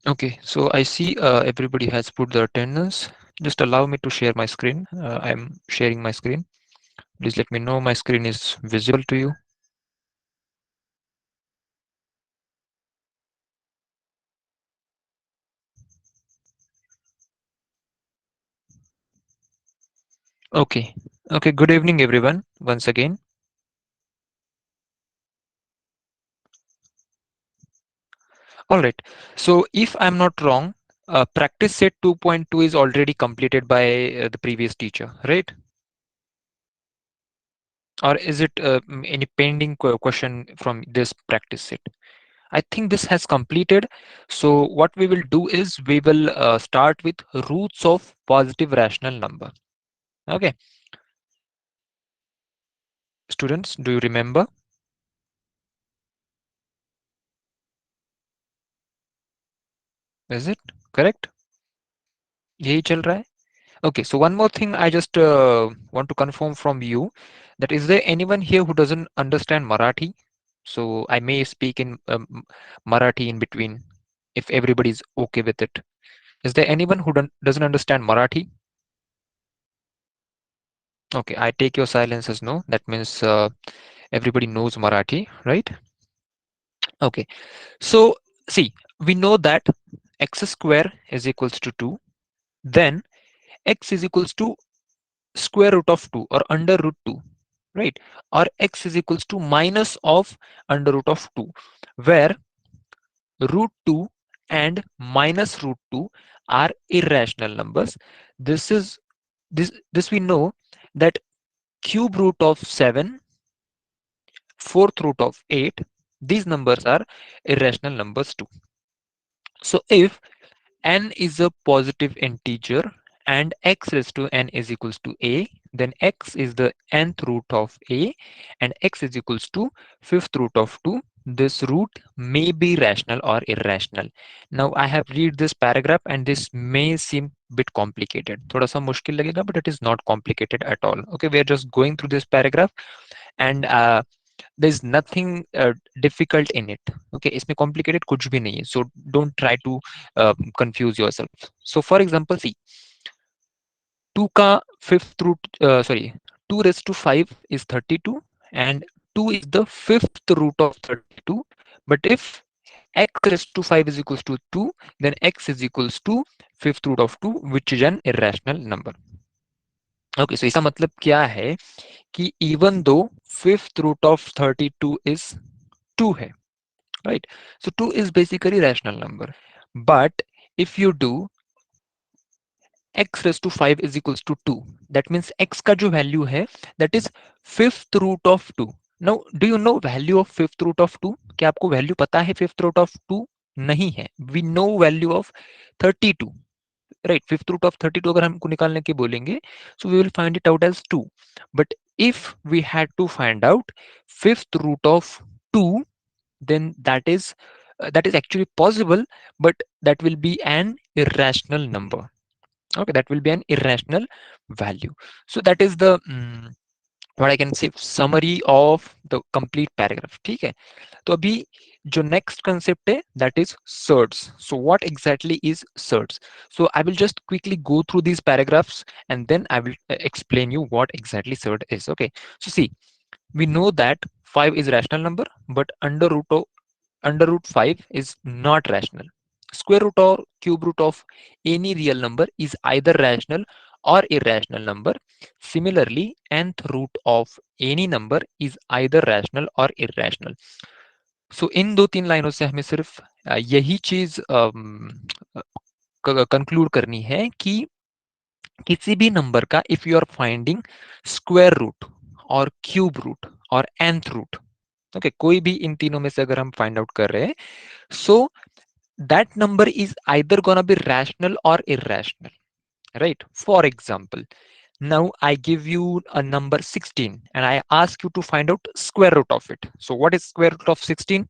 Okay, so I see everybody has put the attendance. Just allow me to share my screen. I'm sharing my screen. Please let me know my screen is visible to you. Okay. Okay, good evening everyone once again. All right. So if I'm not wrong, practice set 2.2 is already completed by the previous teacher, right? Or is it any pending question from this practice set? I think this has completed. So what we will do is we will start with roots of positive rational number. Okay, students, do you remember? Is it correct? यही चल रहा है? Okay, so one more thing I just want to confirm from you, that is there anyone here who doesn't understand Marathi? So I may speak in Marathi in between if everybody is okay with it. Is there anyone who doesn't understand Marathi? Okay, I take your silence as no. That means everybody knows Marathi, right? Okay, so see, we know that x square is equals to 2, then x is equals to square root of 2 or under root 2, right? Or x is equals to minus of under root of 2, where root 2 and minus root 2 are irrational numbers. This is this we know that cube root of 7, fourth root of 8, these numbers are irrational numbers too. So if n is a positive integer and x raised to n is equals to a, then x is the nth root of a and x is equals to fifth root of 2. This root may be rational or irrational. Now I have read this paragraph and this may seem bit complicated. थोड़ा सा मुश्किल लगेगा, but it is not complicated at all. Okay, we are just going through this paragraph and there's nothing difficult in it. Okay, इसमें complicated कुछ भी नहीं है. So don't try to confuse yourself. So for example, see, 2 का fifth root, sorry, 2 raised to 5 is 32 and 2 is the fifth root of 32. But if x raised to 5 is equals to 2, then x is equals to fifth root of 2, which is an irrational number. Okay, so इसका मतलब क्या है कि even though fifth root of 32 is 2 है, right? So 2 is basically rational number. But if you do x raised to 5 is equals to 2, that means x का जो value है, that is fifth root of 2. Now do you know value of fifth root of 2? क्या आपको value पता है fifth root of 2? नहीं है. We know value of 32, right? Fifth root of 32 अगर हमको निकालने के बोलेंगे, so we will find it out as 2. But if we had to find out fifth root of 2, then that is actually possible, but that will be an irrational number. Okay, that will be an irrational value. So that is the what I can say summary of the complete paragraph. ठीक है, तो अभी जो next concept है, that is surds. So what exactly is surds? So I will just quickly go through these paragraphs and then I will explain you what exactly surd is. Okay, so see, we know that 5 is rational number, but under root 5 is not rational. Square root or cube root of any real number is either rational or irrational number. Similarly, nth root of any number is either rational or irrational. So इन दो तीन लाइनों से हमें सिर्फ यही चीज conclude करनी है कि किसी भी नंबर का if you are finding square root और क्यूब रूट और nth रूट, ओके, कोई भी इन तीनों में से अगर हम फाइंड आउट कर रहे हैं, so that number is either gonna be rational or irrational, right? For example, now I give you a number 16 and I ask you to find out square root of it. So what is square root of 16?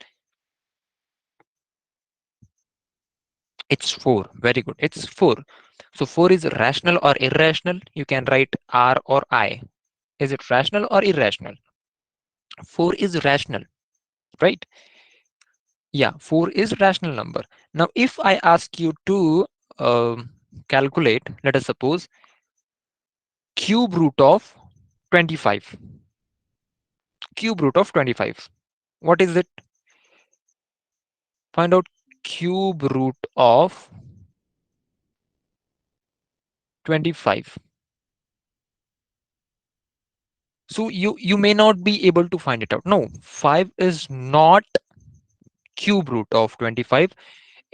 It's 4. Very good, it's 4. So 4 is rational or irrational? You can write R or I. Is it rational or irrational? 4 is rational, right? Yeah, 4 is rational number. Now, if I ask you to calculate, let us suppose, cube root of 25. Cube root of 25. What is it? Find out cube root of 25. So you may not be able to find it out. No, 5 is not cube root of 25.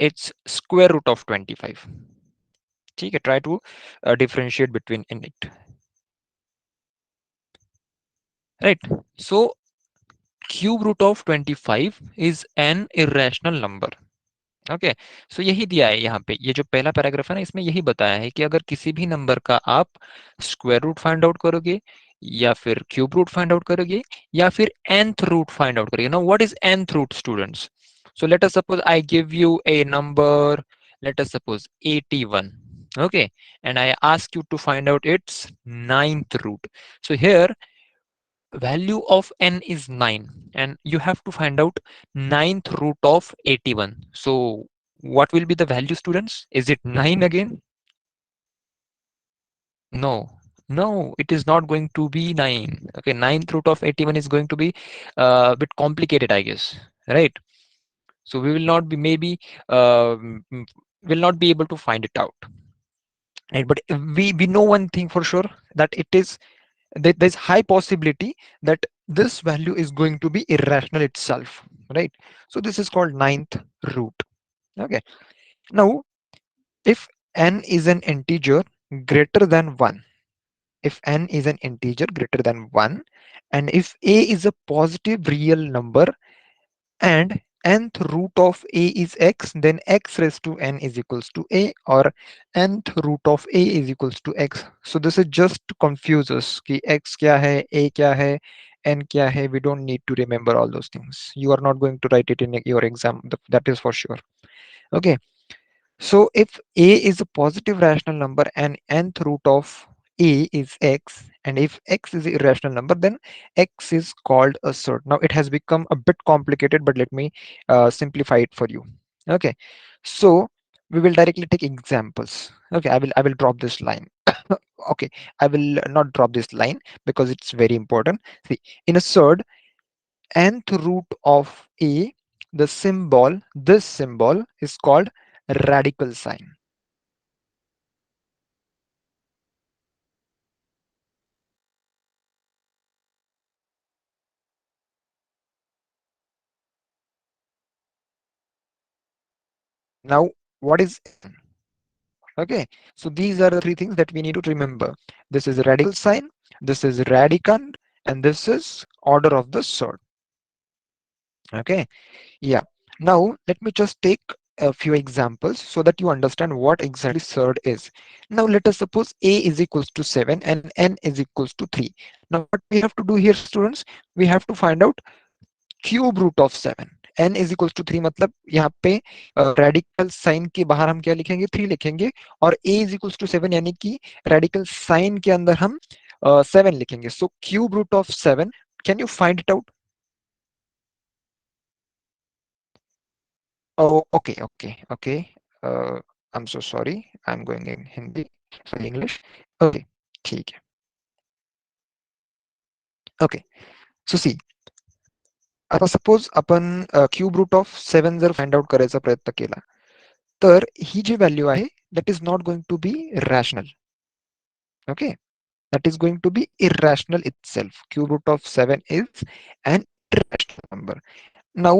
It's square root of 25. ठीक है, try to differentiate between in it, right? So cube root of 25 is an irrational number. Okay, so यही दिया है यहाँ पे, ये जो पहला पैराग्राफ है ना, इसमें यही बताया है कि अगर किसी भी नंबर का आप स्क्वायर रूट फाइंड आउट करोगे, या फिर क्यूब रूट फाइंड आउट करोगे, या फिर nth रूट फाइंड आउट करोगे. Now what is nth root, students? So let us suppose I give you a number, let us suppose 81, okay, and I ask you to find out its ninth root. So here value of n is 9, and you have to find out ninth root of 81. So what will be the value, students? Is it 9 again? No, no, it is not going to be 9. Okay, ninth root of 81 is going to be a bit complicated, I guess, right? So we will not be, maybe will not be able to find it out, right? But we know one thing for sure, that it is that there's high possibility that this value is going to be irrational itself, right? So this is called ninth root. Okay, now if n is an integer greater than 1, if n is an integer greater than 1, and if a is a positive real number, and nth root of a is x, then x raised to n is equals to a, or nth root of a is equals to x. So this is just to confuse us कि x क्या है, a क्या है, n क्या है. We don't need to remember all those things. You are not going to write it in your exam, that is for sure. Okay, so if a is a positive rational number and nth root of a is x, and if x is a irrational number, then x is called a surd. Now it has become a bit complicated, but let me simplify it for you. Okay, so we will directly take examples. Okay, I will drop this line. Okay, I will not drop this line because it's very important. See, in a surd, nth root of a, the symbol, this symbol is called radical sign. Now, what is n? Okay, so these are the three things that we need to remember. This is radical sign, this is radicand, and this is order of the sort. Okay, yeah. Now, let me just take a few examples so that you understand what exactly surd is. Now, let us suppose a is equals to 7 and n is equals to 3. Now, what we have to do here, students, we have to find out cube root of 7. n is equals to 3, मतलब यहाँ पे radical sign के बाहर हम क्या लिखेंगे, 3 लिखेंगे, और a इज इक्वल्स टू 7, यानी कि रेडिकल साइन के अंदर हम 7 लिखेंगे. So cube root of 7, can you find it out? Okay okay okay, I am so sorry, I am going in Hindi, sorry English. Okay, ठीक है. ओके, सो सी, आता सपोज आपण क्यूब रूट ऑफ 7 जर फाइंड आउट करायचा प्रयत्न केला, तर ही जी व्हॅल्यू आहे, that is not going to be rational. Okay, that is going to be irrational itself. Cube root of 7 is an irrational number. Now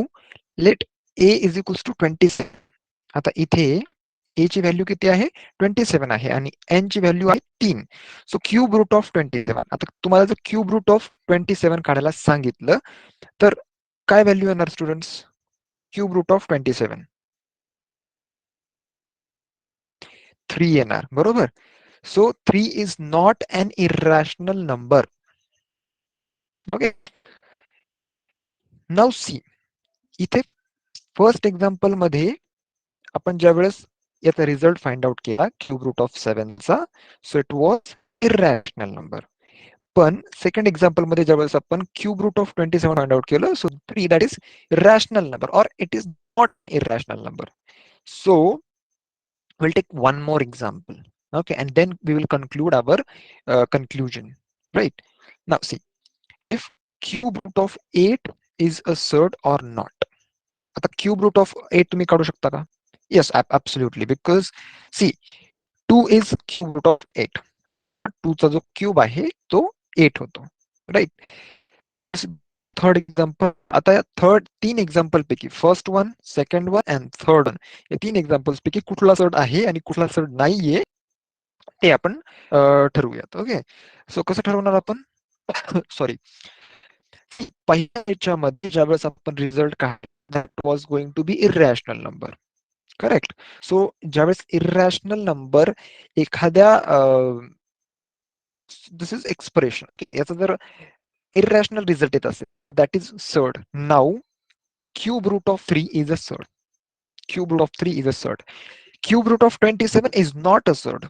let a is equals to 27. आता इथे a ची value किती आहे, 27 आहे, आणि n ची value आहे 3. So cube root of 27. आता तुम्हाला जर क्यूब रूट ऑफ 27 काढायला सांगितलं, तर काय व्हॅल्यू येणार स्टुडंट्स? क्यूब रूट ऑफ 27, 3 येणार, बरोबर. So 3 is not an irrational number. Okay. Now see, इथे फर्स्ट एक्झाम्पल मध्ये आपण ज्या वेळेस याचा रिझल्ट फाइंड आउट केला क्यूब रूट ऑफ 7 चा, so it was irrational number. पण सेकंड एक्झाम्पल मध्ये ज्यावेळेस आपण cube root of 27 find out केलं, so 3 that is rational number और it is not irrational number. So we'll take one more example, okay, and then we will conclude our conclusion, right? Now see, if cube root of 8 is a surd or not. आता cube root of 8 तुम्ही काढू शकता का? Yes, absolutely, because see, 2 is cube root of 8. 2 चा जो cube आहे तो 8 होतो, राईट? थर्ड एक्झाम्पल, आता या थर्ड 3 एक्झाम्पल पैकी first one, second one and third one, या 3 एक्झाम्पल्स पैकी कुठला सर्ट आहे आणि कुठला सर्ट नाहीये ते आपण ठरवूयात. ओके, सो कसं ठरवणार आपण? सॉरी, पहिल्या याच्यामध्ये ज्यावेळेस आपण रिझल्ट काढला that was going to be irrational number, correct? So ज्यावेळेस इरॅशनल नंबर एखाद्या दिस इज एक्सप्रेशन, याचा जर irrational result येत असेल, that is surd. Now cube root of 3 is a surd. Cube root of 3 is a surd. Cube root of 27 is not a surd.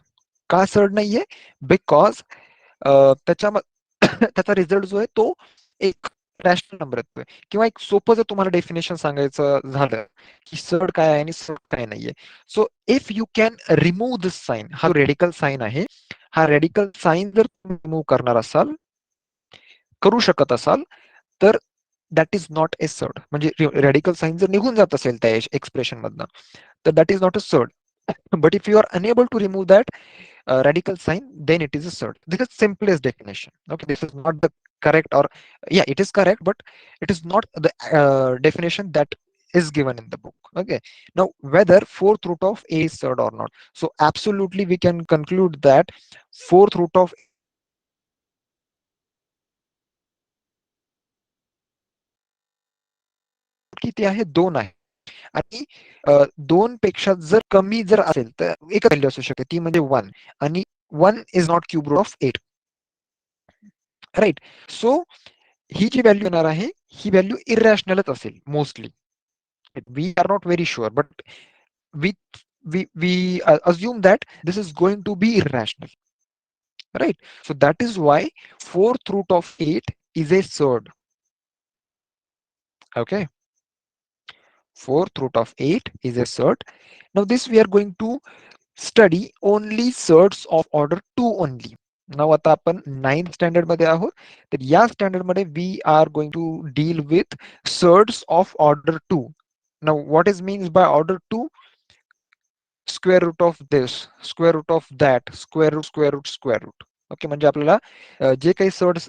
का surd नाहीये? Because त्याच्या त्याचा result जो आहे तो एक रॅशनल नंबर येतोय. किंवा एक सोपं जर तुम्हाला डेफिनेशन सांगायचं झालं की सर्ड काय आहे आणि सर्ड काय नाहीये, so if you can remove this sign, हा रेडिकल साइन आहे, हा रेडिकल साइन जर तुम्ही रिमूव्ह करणार असाल, करू शकत असाल, तर that is not a surd. म्हणजे रेडिकल साइन जर निघून जात असेल त्या एक्सप्रेशन मधनं, तर that is not a surd. But if you are unable to remove that radical sign, then it is a surd. This is simplest definition. Okay, this is not the correct, or yeah, it is correct, but it is not the definition that is given in the book. Okay, now whether fourth root of a is surd or not. So absolutely we can conclude that fourth root of किती आहे? 2 आहे. आणि 2 पेक्षा जर कमी जर असेल तर एकच व्हॅल्यू असू शकते, ती म्हणजे 1. आणि 1 is not cube root of 8, right? So ही जी व्हॅल्यू येणार आहे, ही व्हॅल्यू इरॅशनलच असेल mostly. We are not very sure, but we we assume that this is going to be irrational, right? So that is why fourth root of 8 is a surd. Okay, fourth root of 8 is a surd. Now this we are going to study only surds of order 2 only. Now आता आपण 9th standard मध्ये आहोत, तर या standard मध्ये we are going to deal with surds of order 2. Now what is means by order 2? Square root of this, square root of that, square root, square root, square root. Okay, म्हणजे आपल्याला जे काही surds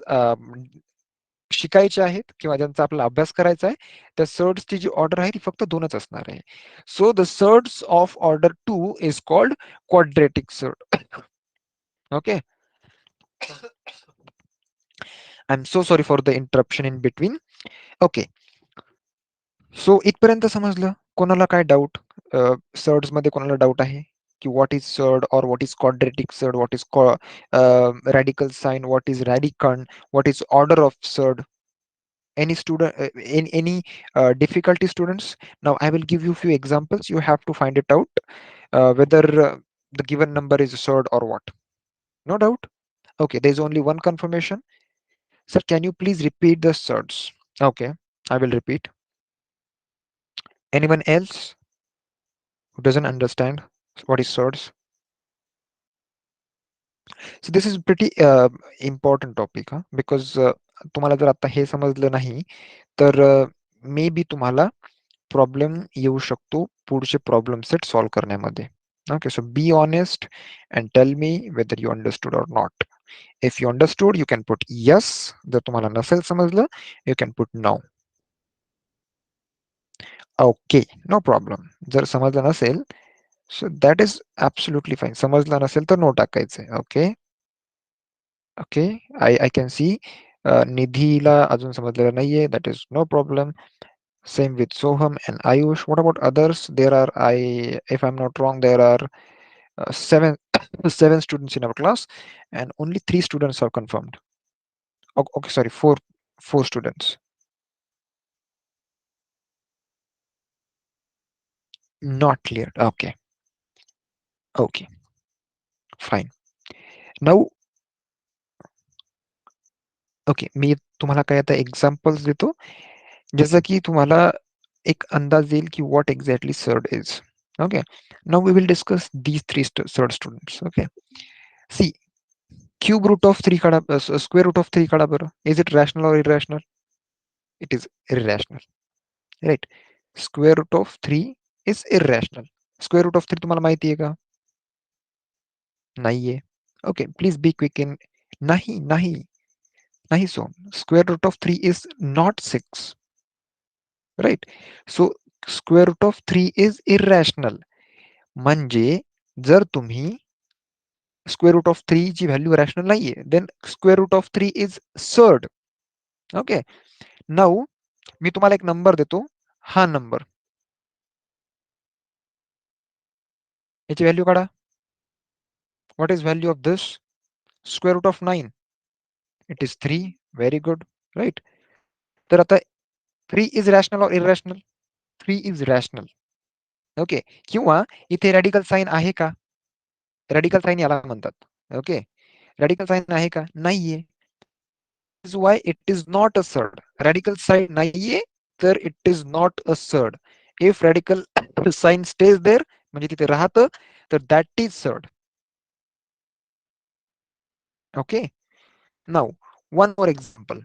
शिकायचे आहेत किंवा ज्यांचा आपला अभ्यास करायचा आहे, त्या सर्ड्सची जी ऑर्डर आहे ती फक्त 2च असणार आहे. So the surds of order 2 is called quadratic surd. Okay, I am so sorry for the interruption in between. Okay, so इथपर्यंत समजलं? कोणाला काय डाऊट? सर्ड्स मध्ये कोणाला डाऊट आहे की व्हॉट इज सर्ड और what is quadratic surd, what is radical sign, what is radicand, what is order of surd? Any student, any difficulty, students? Now I will give you few examples. You have to find it out whether the given number is surd or what. No doubt? Okay, there is only one confirmation. Sir, can you please repeat the surds? Okay, I will repeat. Anyone else who doesn't understand what is surds? So this is pretty important topic, huh? Because तुम्हाला जर आता हे समजलं नाही तर may be तुम्हाला problem येऊ शकतो पुढचे प्रॉब्लेम सेट सॉल्व्ह करण्यामध्ये. Okay, so be honest and tell me whether you understood or not. If you understood, you can put yes. जर तुम्हाला नसेल समजलं, you can put no. Okay, no problem. जर समजलं नसेल, so that is absolutely fine. समजलं नसेल तर नो टाकायचंय. Okay, okay, I can see. निधीला अजून समजलेलं नाहीये, that is no problem. Same with Soham and Ayush. What about others? There are, if I'm not wrong, there are seven seven students in our class, and only 3 students are confirmed. Okay, sorry, four students. Not clear. Okay, okay, fine. Now okay, मी तुम्हाला काय आता examples देतो, जसं की तुम्हाला एक अंदाज येईल की what exactly surd is. Okay, now we will discuss these three surd students. Okay, see, cube root of three काढा, स्क्वेअर रूट ऑफ थ्री काढा बरं. इज इट रॅशनल और irrational? It is irrational, right. Square root of three is irrational. Square root of three तुम्हाला माहिती आहे का? नाहीये. Okay, please be quick in. नाही नाही नाही सोन, square root of three is not six, right. So square root of three is irrational. म्हणजे जर तुम्ही स्क्वेअर रूट ऑफ थ्री ची व्हॅल्यू रॅशनल नाहीये, then square root of three is surd. Okay, now मी तुम्हाला एक नंबर देतो. हा नंबर, याची व्हॅल्यू काढा. What is value of this? Square root of nine. It is three. Very good, right. तर आता थ्री इज रॅशनल और irrational? Three is rational. Okay, किंवा इथे रॅडिकल साइन आहे का? रॅडिकल साइन याला म्हणतात. ओके, रॅडिकल साइन आहे का? नाहीये. Is why it is not a surd. Radical sign नाहीये, तर it is not a surd. If radical sign stays there, म्हणजे तिथे राहतं, तर that is surd. Okay, now one more example.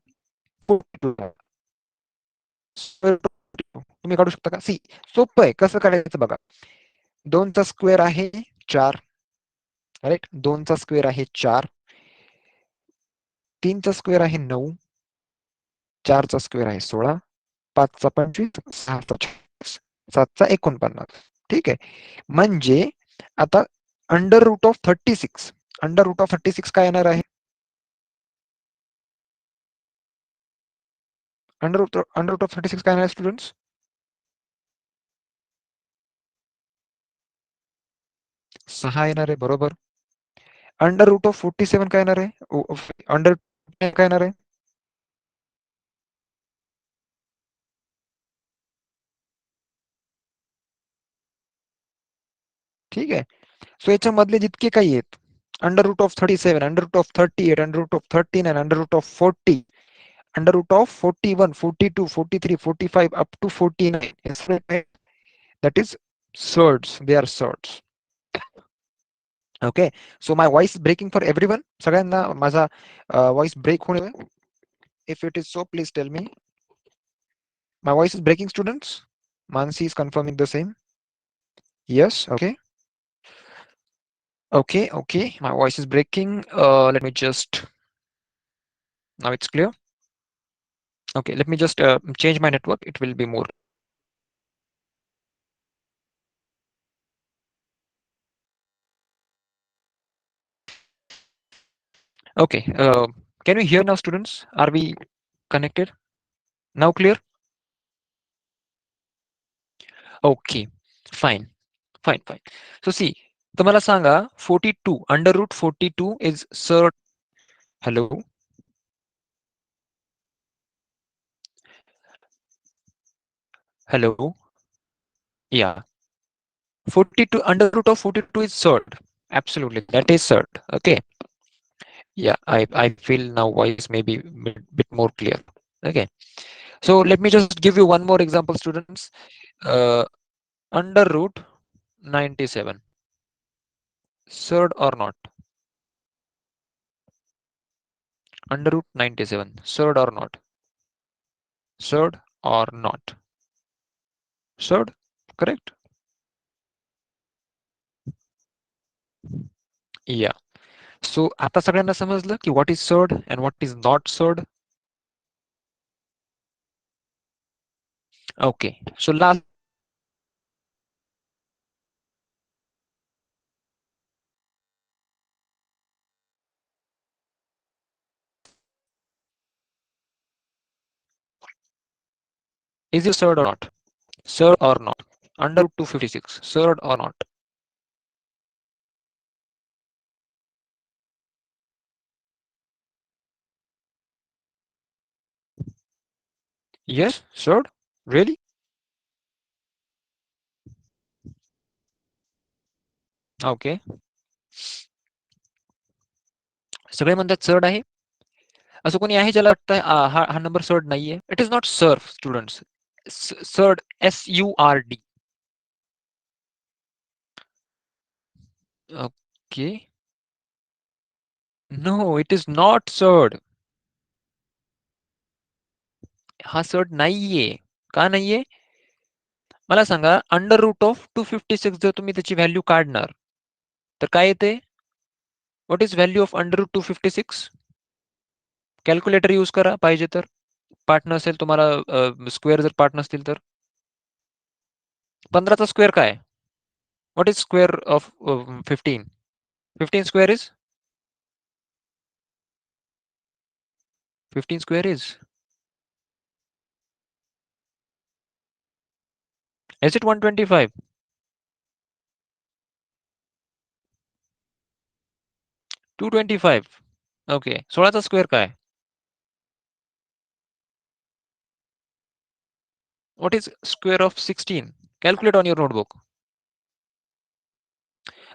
तुम्ही काढू शकता का? सी, सोपं आहे, कसं काढायचं बघा. दोनचा स्क्वेअर आहे चार, राईट. दोनचा स्क्वेअर आहे चार. तीनचा स्क्वेअर आहे नऊ. चारचा स्क्वेअर आहे 16. पाचचा 25. सहाचा 26. सातचा 49. ठीक आहे. म्हणजे आता under root of 36. Under root of 36 काय येणार आहे? अंडर रूट ऑफ 36 काय येणार आहे स्टुडंट्स? 6 येणार आहे, बरोबर. अंडर रूट ऑफ 47 काय येणार आहे? अंडर काय येणार आहे? ठीक आहे. सो याच्यामधले जितके काही आहेत, under root of 37, under root of 38, under root of 39, under root of 40, under root of 41, 42, 43, 45 up to 49, that is surds. They are surds. Okay, so my voice is breaking for everyone. सगळ्यांना माझा voice break होऊ नये. If it is so, please tell me. My voice is breaking, students. Mansi is confirming the same. Yes. Okay. Okay. Okay. My voice is breaking. Let me just. Now it's clear. Okay. Let me just change my network. It will be more. Okay. Can you hear now, students? Are we connected? Now clear? Okay. Fine. Fine. Fine. So see, तुम्हाला सांगा 42 under root 42 is third. Hello. Hello. Yeah. 42 under root of 42 is third. Absolutely. That is third. Okay. Yeah. I feel now voice may be bit more clear. Okay. So let me just give you one more example, students. Uh, under root 97. Third or not? Under root 97. Third or not? Third or not? Third. Correct? Yeah. So आता सगळ्यांना समजलं की what is third and what is not third? Okay. So last is it third or not? Third or not? Under root 256. Third or not? Yes, third. Really? Okay. सगळे म्हणतात third आहे. असं कोणी आहे ज्याला वाटतं हा हा नंबर सर्ड नाहीये? It is not surd students. Surd, SURD. Okay. No, it is not surd. हा सर्ड नाहीये. का नाहीये? मला सांगा, अंडर रूट ऑफ 256 जर तुम्ही त्याची व्हॅल्यू काढणार तर काय येते? What is value of under root 256? Calculator use करा पाहिजे तर. पाठ नसेल तुम्हाला, स्क्वेअर जर पाठ नसतील तर. 15चा स्क्वेअर काय? What is square of 15? 15 square is 15 square is it 125? 225. Okay. 16चा स्क्वेअर काय? What is square of 16? Calculate on your notebook.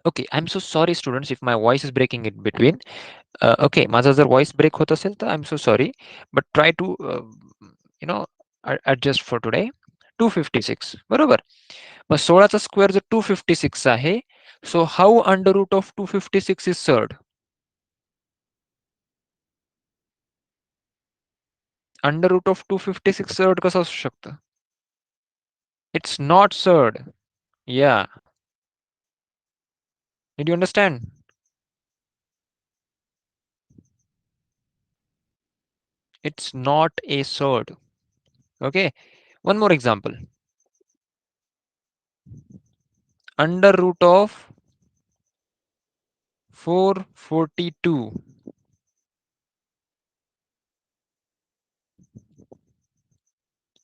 Okay, I'm so sorry students if my voice is breaking in between. Okay, माझा जर voice break होत असेल तर I'm so sorry, but try to you know adjust for today. 256 बरोबर. मग 16चा square जर 256 आहे, so how under root of 256 is third? Under root of 256 third कसं असू शकतं? It's not third. Yeah. Did you understand? It's not a third. Okay. One more example. Under root of 442.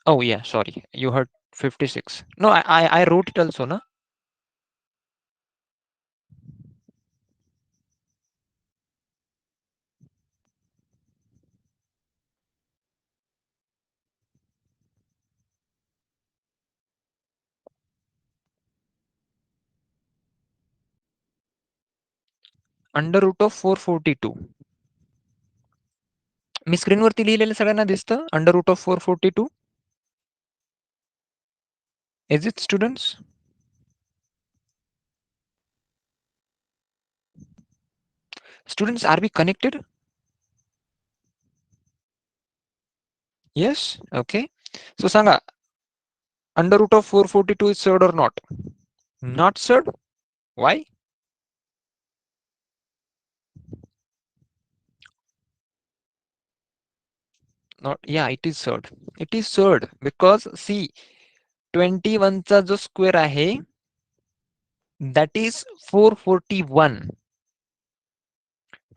Oh yeah, sorry. You heard 56. No, I wrote it also, na? Under root of 442. मी स्क्रीनवरती लिहिलेलं सगळ्यांना दिसतं? Under root of 442. Is it students? Students, are we connected? Yes? Okay. So Sanga, under root of 442 is third or not? Not third? Why? Not, yeah, it is third. It is third because see, 21 चा जो square आहे, that is 441.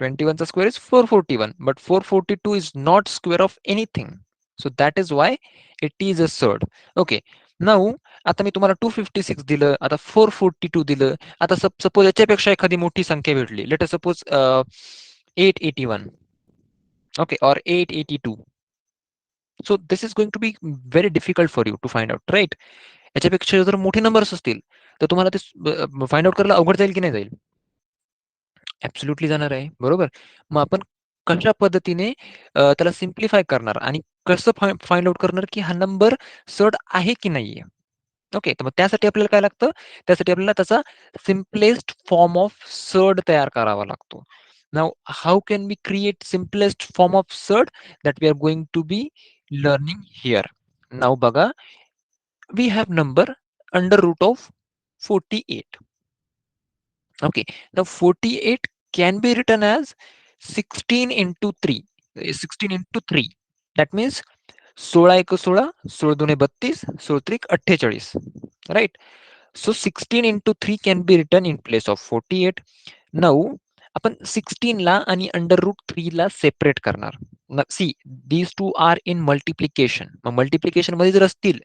21 चा square is 441, but 442 is not square of anything. So that is why it is a third. Okay. Now, आता मी तुम्हाला 256 दिलं, आता 442 दिलं. आता सपोज याच्यापेक्षा एखादी मोठी संख्या भेटली. Let us suppose 881. Okay, or 882. So this is going to be very difficult for you to find out, right? याच्यापेक्षा जर मोठे नंबर्स असतील तर तुम्हाला ते फाइंड आउट करायला अवघड जाईल की नाही जाईल? ॲब्सोल्युटली जाणार आहे. बरोबर. मग आपण कशा पद्धतीने त्याला सिम्प्लिफाय करणार आणि कसं फाइंड आउट करणार की हा नंबर सर्ड आहे की नाहीये? ओके. तर मग त्यासाठी आपल्याला काय लागतं? त्यासाठी आपल्याला त्याचा सिम्पलेस्ट फॉर्म ऑफ सर्ड तयार करावा लागतो. Now how can we create simplest form of surd that we are going to be learning here. Now बघा, we have number under root of 48. Okay. Now 48 can be written as 16 into 3. 16 into 3. That means 16 एक 16, 16 दुने 32, 16 त्रिक 48. Right? So 16 into 3 can be written in place of 48. Now आपण 16 ला आणि under root 3 ला separate करणार. See these two are in multiplication. मग multiplication मध्ये जर असतील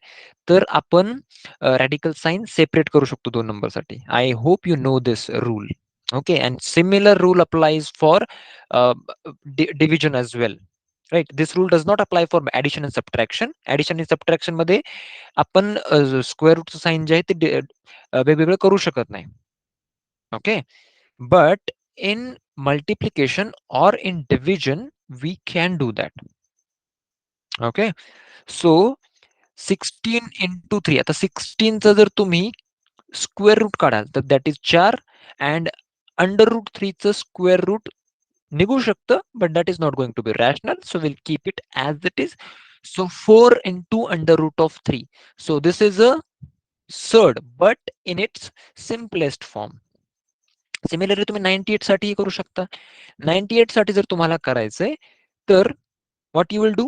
तर आपण रॅडिकल साइन सेपरेट करू शकतो दोन नंबरसाठी. I hope you know this rule. Okay, and similar rule applies for division as well. Right, this rule does not apply for addition and subtraction. Addition and subtraction मध्ये आपण square रूटचं sign जे आहे ते वेगवेगळं करू शकत नाही. Okay, but in multiplication or in division we can do that. Okay, so 16 into 3, आता 16चा जर तुम्ही स्क्वेअर रूट काढाल तर that is 4 and under root 3चं स्क्वेअर रूट निघू शकतं, but that is not going to be rational, so we'll keep it as it is. So 4 into under root of 3. So this is a surd, but in its simplest form. Similarly तुम्ही 98 साठी करू शकता. 98 साठी जर तुम्हाला करायचंय तर what you will do,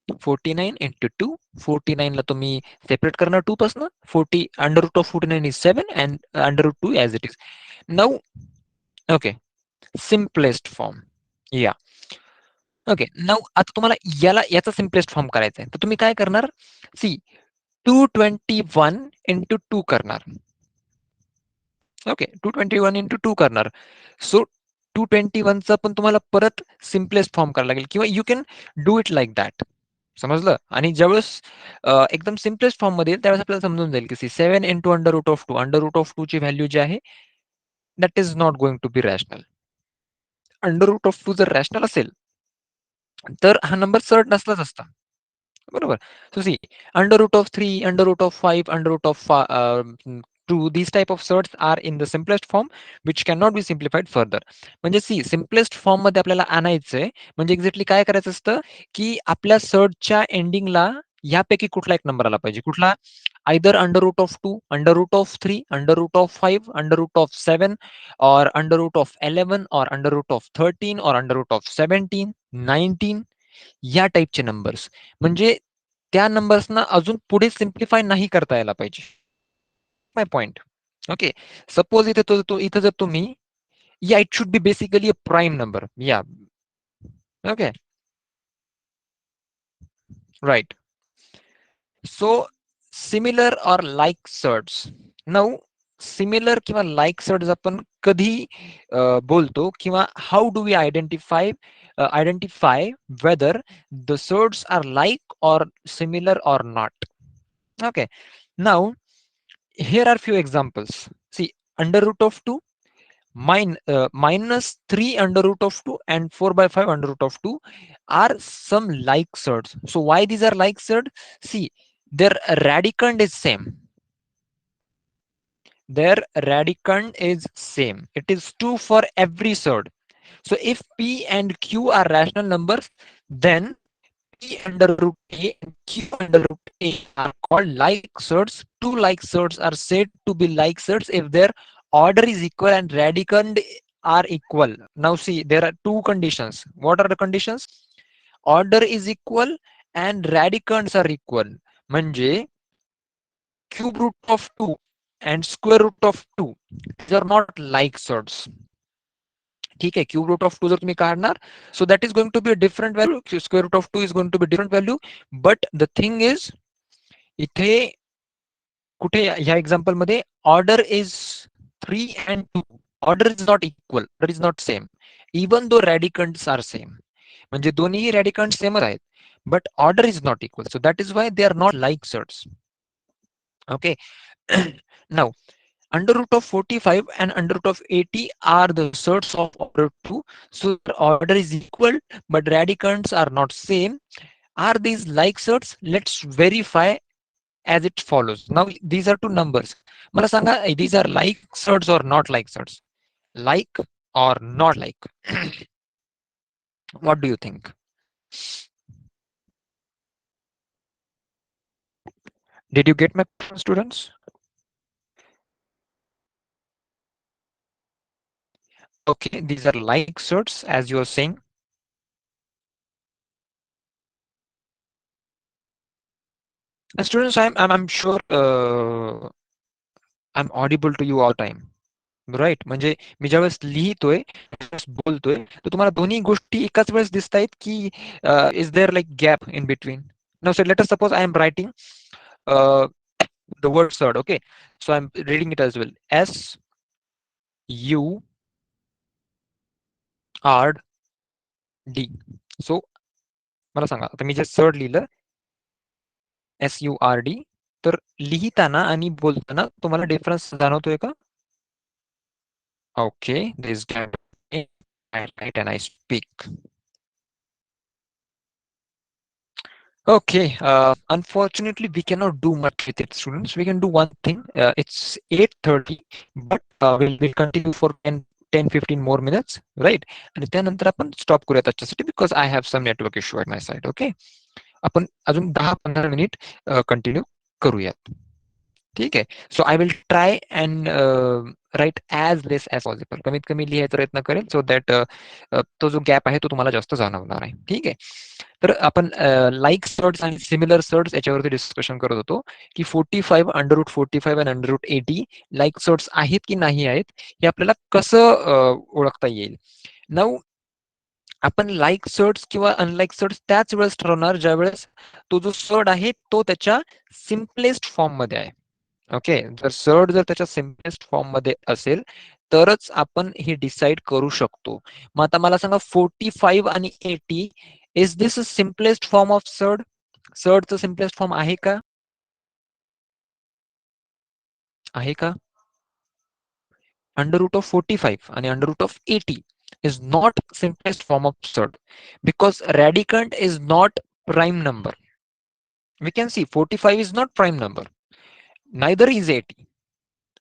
49 into 2. 49 ला तुम्ही सेपरेट करणार 2 पासन. 40 under root of 49 is 7 and under root 2 as it is. Now, okay, simplest form. Yeah. Okay, now आता तुम्हाला याचा सिम्पलेस्ट फॉर्म करायचा आहे तर तुम्ही काय करणार, सी 221 इंटू 2 करणार. ओके, 221 इंटू 2 करणार. सो 221चा पण तुम्हाला परत सिम्पलेस्ट फॉर्म करायला लागेल किंवा you can do it like that. समजलं? आणि ज्यावेळेस एकदम सिम्पलेस्ट फॉर्म मध्ये येईल त्यावेळेस आपल्याला समजून जाईल की see 7 into under root of 2, under root of 2 ची व्हॅल्यू जी आहे that is not going to be rational. Under root of 2 जर रॅशनल असेल तर हा नंबर सर्ट नसलाच असता. बरोबर. So see, under root of 3, under root of 5, under root of 2, these type of surds are in the simplest form, which cannot be simplified further. म्हणजे सी simplest form मध्ये आपल्याला आणायचंय म्हणजे एक्झॅक्टली काय करायचं असतं की आपल्या सर्डच्या एंडिंगला यापैकी कुठला एक नंबर आला पाहिजे. कुठला? Either under root of 2, under root of 3, under root of 5, under root of 7, और अंडर रूट ऑफ 11, और अंडर रूट ऑफ 13, और अंडर रूट ऑफ 17, 19, या टाईपचे नंबर्स. म्हणजे त्या नंबर्सना अजून पुढे सिम्प्लिफाय नाही करता यायला पाहिजे. My point. ओके, सपोज इथे जर तुम्ही, या it should be basically a prime number. या ओके, राईट. सो सिमिलर और लाईक सर्ड्स. नाऊ सिमिलर किंवा लाईक सर्ड्स आपण कधी बोलतो किंवा how do we identify whether the surds are like और सिमिलर और not. Okay, now here are few examples. See, under root of 2, minus 3 under root of 2 and 4 by 5 under root of 2 are some like surds. So why these are like surd? See, their radicand is same. Their radicand is same. It is 2 for every surd. So if P and Q are rational numbers, then P under root A and Q under root A are called like surds. Two like surds are said to be like surds if their order is equal and radicand are equal. Now see, there are two conditions. What are the conditions? Order is equal and radicands are equal. म्हणजे cube root of 2 and square root of 2, these are not like surds. ठीक आहे, cube root of 2 जर तुम्ही काढणार, so that is going to be a different value. Square root of 2 is going to be different value. But the thing is, इथे कुठे ह्या example मध्ये order is 3 and 2. Order is not equal, order is not same, even though radicands are same. म्हणजे दोन्ही radicand सेमच आहेत, but order is not equal. So that is why they are not like surds. Okay. Now under root of 45 and under root of 80 are the surds of order 2. So order is equal, but radicands are not same. Are these like surds? Let's verify as it follows. Now these are two numbers. मला सांगा, these are like surds or not like surds? Like or not like? What do you think? Did you get my point, students? Okay, these are like surds as you are saying. Students, I'm sure I'm audible to you all time. Right. म्हणजे मी ज्यावेळेस लिहितोय, बोलतोय, तर तुम्हाला दोन्ही गोष्टी एकाच वेळेस दिसत आहेत की is there like gap in between? Now so let us suppose I am writing the word surd. Okay, so I am reading it as well. SURD. So मला सांगा, आता मी जे सर्ड लिहिलं SURD, तर लिहिताना आणि बोलताना तुम्हाला डिफरन्स जाणवतोय का? Okay, this gap. I write and I speak. Okay, unfortunately, we cannot do much with it, students. We can do one thing. It's 8:30, but we'll continue for 10-15 more minutes, right? आणि त्यानंतर आपण stop करूयात आजच्यासाठी because I have some network issue at my side. Okay, आपण अजून 10-15 minute continue करूयात. ठीक आहे. So I will try and write as less as possible. कमीत कमी लिहायचा प्रयत्न करेल सो दॅट तो जो गॅप आहे तो तुम्हाला जास्त जाणवणार आहे. ठीक आहे. तर आपण लाईक सर्ट्स आणि सिमिलर सर्ट्स याच्यावरती डिस्कशन करत होतो की 45 √45 आणि √80 लाईक सर्ट्स आहेत की नाही आहेत हे आपल्याला कसं ओळखता येईल. नाऊ आपण लाईक सर्ट्स किंवा अनलाईक सर्ट्स त्याच वेळेस ठरवणार ज्या वेळेस तो जो सर्ट आहे तो त्याच्या सिम्पलेस्ट फॉर्म मध्ये आहे. ओके, जर सर्ट जर त्याच्या सिम्पलेस्ट फॉर्म मध्ये असेल तरच आपण हे डिसाईड करू शकतो. मग आता मला सांगा 45 आणि 80 is this simplest form of surd? सर्टचं सिम्पलेस्ट फॉर्म आहे का? आहे का? अंडर रूट ऑफ 45 आणि under root of 80 is not simplest form of surd because radicand is not prime number. We can see 45 is not prime number, neither is 80,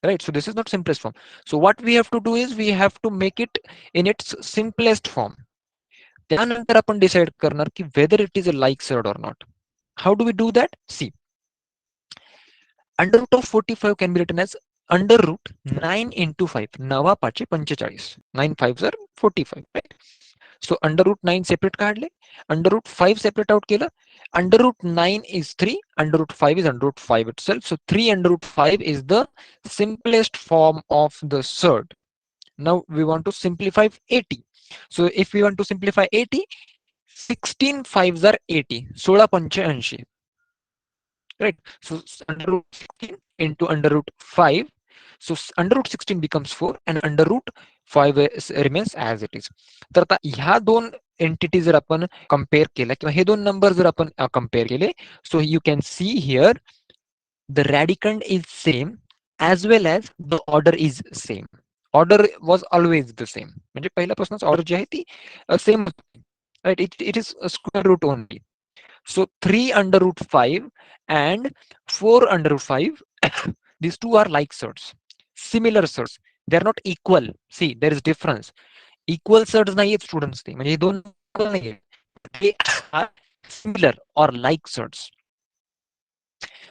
right? So this is not simplest form. So what we have to do is we have to make it in its simplest form. त्यानंतर आपण decide करणार की whether it is a like surd or not. How do we do that? See, under root of 45 can be written as under root 9 into 5. 9 5 45. 9 5s are 45, right? So under root 9 separate काढले, under root 5 separate out केलं. Under root 9 is 3, under root 5 is under root 5 itself. So 3 under root 5 is the simplest form of the surd. Now we want to simplify 80. So if we want to simplify 80, 16 5s are 80. 16 पंचे 80. Right? So under root 16 into under root 5. So under root 16 becomes 4 and under root 5 remains as it is. तर आता ह्या दोन entity जर आपण compare केल्या किंवा हे दोन नंबर जर आपण कम्पेअर केले, so you can see here the radicand is same as well as the order is same. Order was always the same, म्हणजे पहिल्यापासूनच ऑर्डर जी आहे ती same, right? It is square root only. So 3 under root 5 and 4 under root 5, these two are like surds, similar surds. They are not equal. See, there is difference. Equal surds नाही आहेत students, ते म्हणजे दोन equal नाही आहेत. They are similar or like surds.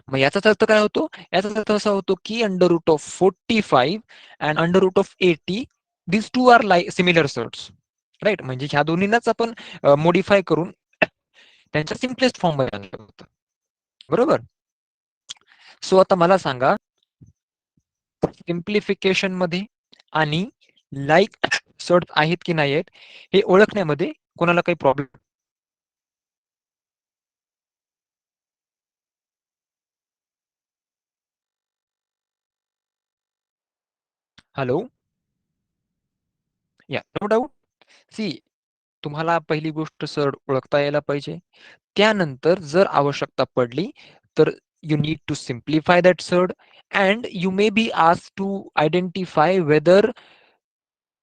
मग याचाच अर्थ काय होतो? याचाच अर्थ असा होतो की under root of 45 and under root of 80 these two are like similar surds, right? म्हणजे ह्या दोन्हींनाच आपण मॉडिफाय करून त्यांच्या सिम्पलेस्ट फॉर्म मध्ये आणलं होतं. बरोबर? सो आता मला सांगा, सिम्प्लिफिकेशन मध्ये आणि लाईक सर्ट आहेत की नाही आहेत हे ओळखण्यामध्ये कोणाला काही प्रॉब्लेम? हॅलो, या नो डाऊट. सी, तुम्हाला पहिली गोष्ट सर्ट ओळखता यायला पाहिजे. त्यानंतर जर आवश्यकता पडली तर you need to simplify that surd and you may be asked to identify whether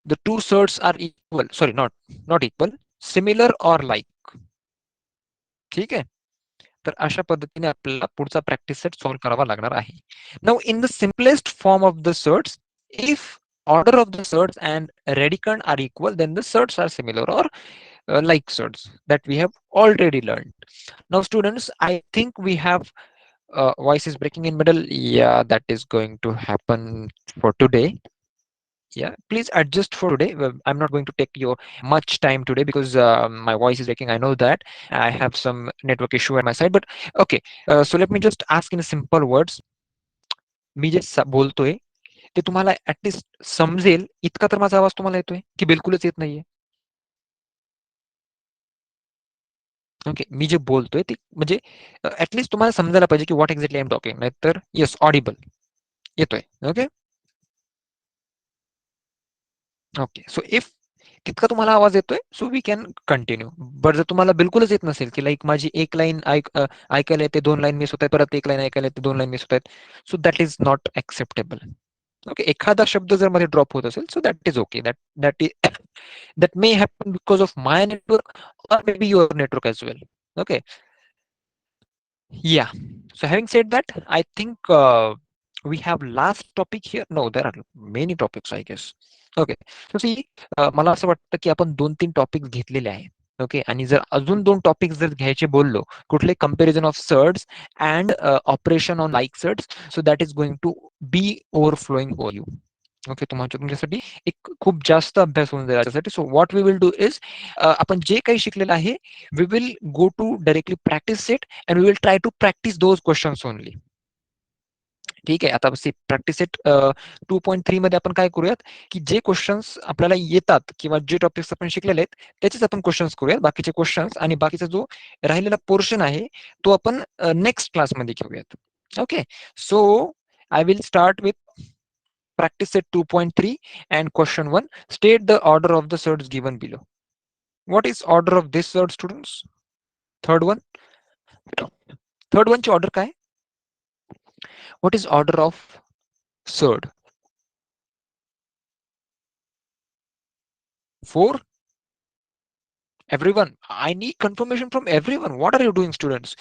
the two surds are equal, sorry, not equal, similar or like. ठीक आहे. तर अशा पद्धतीने आपल्याला पुढचा प्रॅक्टिस सेट सॉल्व्ह करावा लागणार आहे. Now in the simplest form of the surds, if order of the surds and radicand are equal, then the surds are similar or like surds that we have already learned. Now students, I think we have voice is breaking in middle. Yeah, that is going to happen for today. Yeah, please adjust for today. I'm not going to take your much time today because my voice is breaking. I know that I have some network issue at my side, but okay. So let me just ask in simple words. मी जे बोलतोय ते तुम्हाला at least समजेल इतका तर माझा आवाज तुम्हाला येतोय की बिलकुलच येत नाहीये? ओके, मी जे बोलतोय ते म्हणजे ऍटलिस्ट तुम्हाला समजायला पाहिजे की what exactly I am talking. नाही तर येस, ऑडिबल येतोय. Okay okay. सो इफ तितका तुम्हाला आवाज येतोय so we can continue. But जर तुम्हाला बिलकुलच येत नसेल की लाईक माझी एक लाईन ऐकायला येते, दोन लाईन मिस होत आहेत, परत एक लाईन ऐकायला येते, दोन लाईन मिस होत आहेत, सो that is not acceptable. Okay, एखादा शब्द जर मध्ये ड्रॉप होत असेल, सो that is okay, that that may happen because of my network or maybe your network as well. Okay, yeah. So having said that, I think we have last topic here. No, there are many topics, I guess. Okay, so see, मला असं वाटतं की आपण 2-3 topics घेतलेले आहेत. Okay, आणि जर अजून 2 टॉपिक्स जर घ्यायचे बोललो, कुठले comparison of surds and operation on like surds, so that is going to be overflowing over you. Okay, तुमच्यासाठी एक खूप जास्त अभ्यास होऊन जाईल याच्यासाठी. So what we will do is, आपण जे काही शिकलेलं आहे, we will go to directly practice set and we will try to practice those questions only. ठीक आहे, आता प्रॅक्टिस सेट 2.3 मध्ये आपण काय करूयात, की जे क्वेश्चन्स आपल्याला येतात किंवा जे टॉपिक्स आपण शिकलेले आहेत त्याचेच आपण क्वेश्चन्स करूयात. बाकीचे क्वेश्चन्स आणि बाकीचा जो राहिलेला पोर्शन आहे तो आपण नेक्स्ट क्लासमध्ये घेऊयात. Okay, so I will start with practice set 2.3 and question 1. State the order of the surds given below. What is order of this surd, students? Third one. Third one ची order काय? What is order of surd? 4. Everyone, I need confirmation from everyone. What are you doing, students?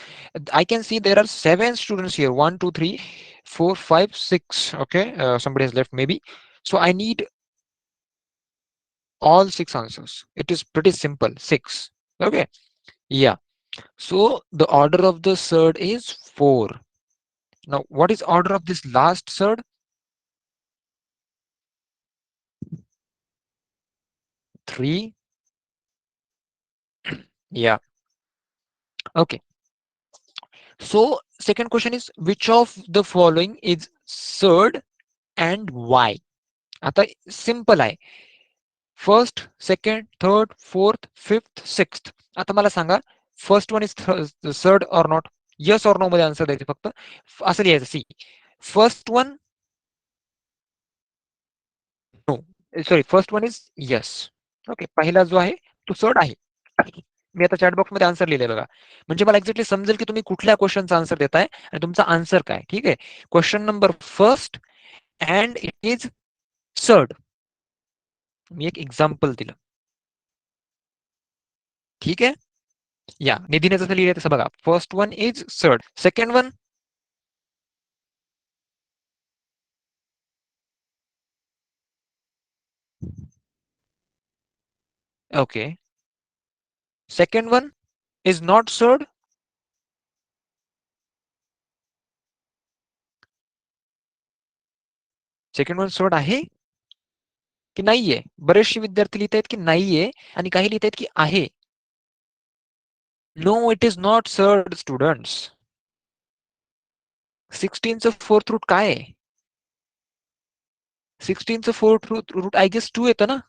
I can see there are 7 students here. 1, 2, 3, 4, 5, 6. Okay, somebody has left maybe. So I need all 6 answers. It is pretty simple. 6. Okay, yeah. So the order of the surd is 4. Now, what is order of this last surd? 3. Yeah. Okay. So second question is, which of the following is surd and why? आता simple आहे. First, second, third, fourth, fifth, sixth. आता मला सांगा, first one is surd or not? Yes or no मध्ये answer द्यायचे फक्त. असं लिहायचं. सी, first one, no. Sorry, first one is yes. Okay, पहिला जो आहे तो सर्ड आहे. मी आता चॅट बॉक्स मध्ये आन्सर लिहिलंय बघा, म्हणजे मला एक्झॅक्टली समजेल की तुम्ही कुठल्या क्वेश्चनचा आन्सर देताय आणि तुमचा आन्सर काय. ठीक आहे, question number first and it is surd. मी एक एक्झाम्पल दिलं. ठीक आहे, या निधीने जसं लिहिलंय तसं बघा. First one is surd, second one okay, second one is not surd. Second one surd आहे की नाहीये? बरेचसे विद्यार्थी लिहित आहेत की नाहीये आणि काही लिहित आहेत की आहे. No, it is not surd students. 16चं फोर्थ रूट काय आहे? 16चं फोर्थ रूट आय गेस 2 येतं ना.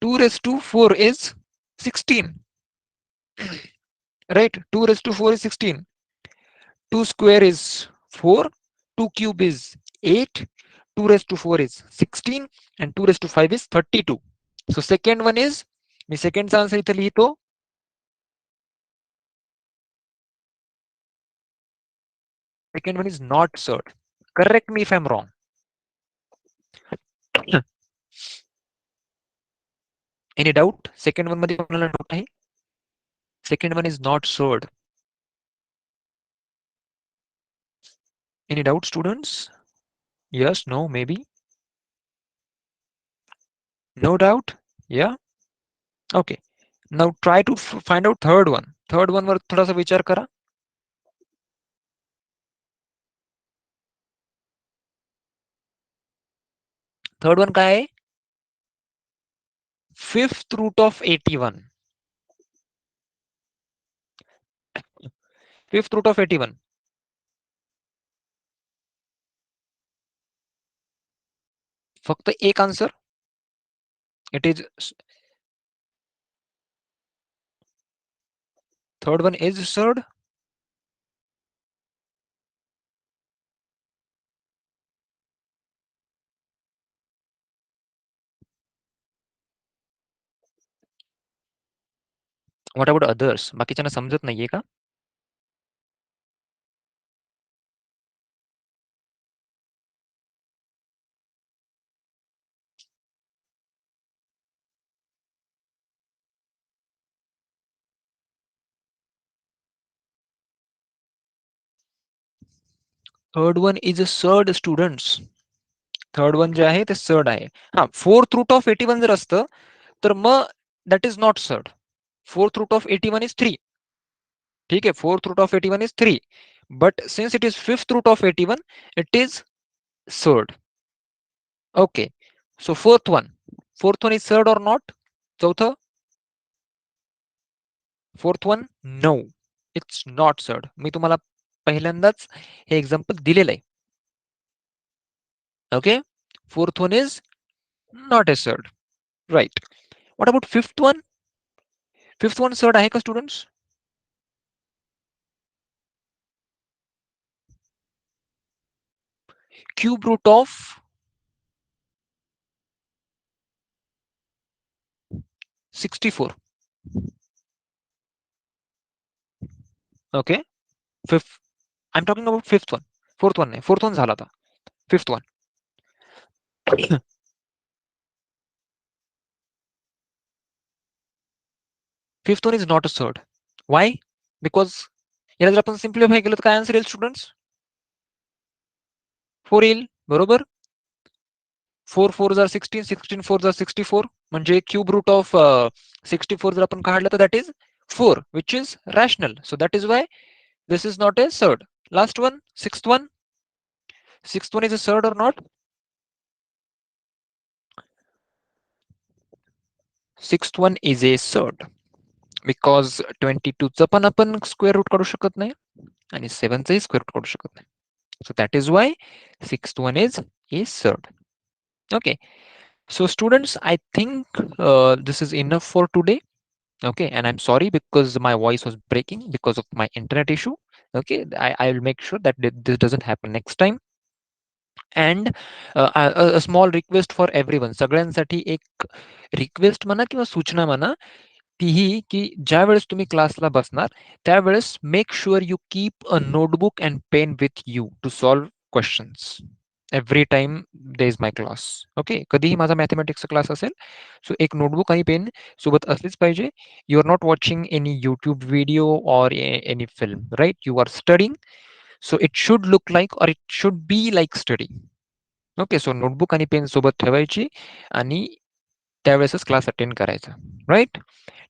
2 raised to 4 is 16. Right? 2 raised to 4 is 16. 2 square is 4. 2 cube is 8. 2 raised to 4 is 16. And 2 raised to 5 is 32. So second one is, मी सेकंडचा answer इथे लिहितो. Second one is not surd. Correct me if I'm wrong. Any doubt? Second one मध्ये कोणाला doubt आहे? Second one is not surd. Any doubt, students? Yes, no, maybe? No doubt? Yeah? Okay. Now try to find out third one. Third one वर थोडासा विचार करा. Third one काय आहे? Fifth root of 81. Fifth root of 81. फक्त एक answer. It is third one is surd. What about others? बाकीच्यांना समजत नाहीये का? Third one is a surd students. Third one जे आहे ते सर्ड आहे. हा, फोर्थ रूट ऑफ 81 जर असतं तर मग that is not surd. Fourth root of 81 is 3. ठीक आहे, fourth root of 81 is 3. But since it is fifth root of 81, it is surd. Okay, so fourth one is surd or not? चौथं, fourth one, no, it's not surd. मी तुम्हाला पहिल्यांदाच हे example दिलेलं आहे. Okay, fourth one is not a surd. Right. What about fifth one? Fifth one surd आहे का students? Cube root of 64. Okay, fifth, I am talking about fifth one. Fourth one नाही, fourth one झाला आता. Fifth one. Fifth one is not a surd. Why? Because याला जर आपण simplify केलं तर काय आन्सर येईल स्टुडंट्स? 4 येईल, बरोबर. 4 4 जार 16, 16 4 जार 64, म्हणजे क्यूब रूट ऑफ 64 जर आपण काढलं तर that is 4, which is rational. So that is why this is not a surd. Last one, sixth one. Sixth one is a third or not? Sixth one is a third because 22 चं पण आपण square root काढू शकत नाही आणि 7 चंही square root काढू शकत नाही. So that is why sixth one is a third. Okay. So students, I think this is enough for today. Okay, and I'm sorry because my voice was breaking because of my internet issue. Okay, I will make sure that this doesn't happen next time. And a small request for everyone. सगळ्यांसाठी एक request म्हणा किंवा सूचना म्हणा, तीही की ज्यावेळेस तुम्ही क्लासला बसणार त्यावेळेस make sure you keep a notebook and pen with you to solve questions every time there is my class. Okay, कधीही माझा मॅथमॅटिक्सचा क्लास असेल, सो एक नोटबुक आणि पेन सोबत असलीच पाहिजे. You are not watching any YouTube video or any film, right? You are studying, so it should look like or it should be like study. Okay, so notebook आणि pen सोबत ठेवायची आणि त्यावेळेसच class attend करायचा, right?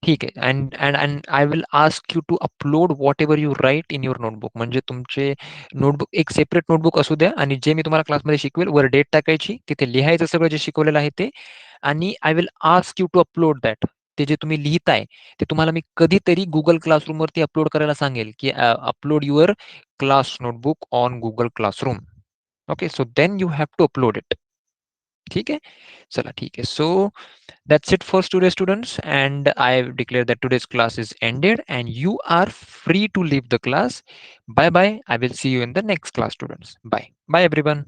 ठीक आहे. And and and I will ask you to upload whatever you write in your notebook. म्हणजे तुमचे नोटबुक एक सेपरेट नोटबुक असू द्या आणि जे मी तुम्हाला क्लासमध्ये शिकवेल वर डेट टाकायची, तिथे लिहायचं सगळं जे शिकवलेलं आहे ते. आणि I will ask you to upload that. ते जे तुम्ही लिहिताय ते तुम्हाला मी कधीतरी गुगल क्लासरूम वरती अपलोड करायला सांगेल की upload your class notebook on Google classroom. Okay, so then you have to upload it. ठीक आहे, चला ठीक आहे. सो that's it for today, students, and I declare that today's class is ended and you are free to leave the class. Bye bye. I will see you in the next class, students. Bye bye, everyone.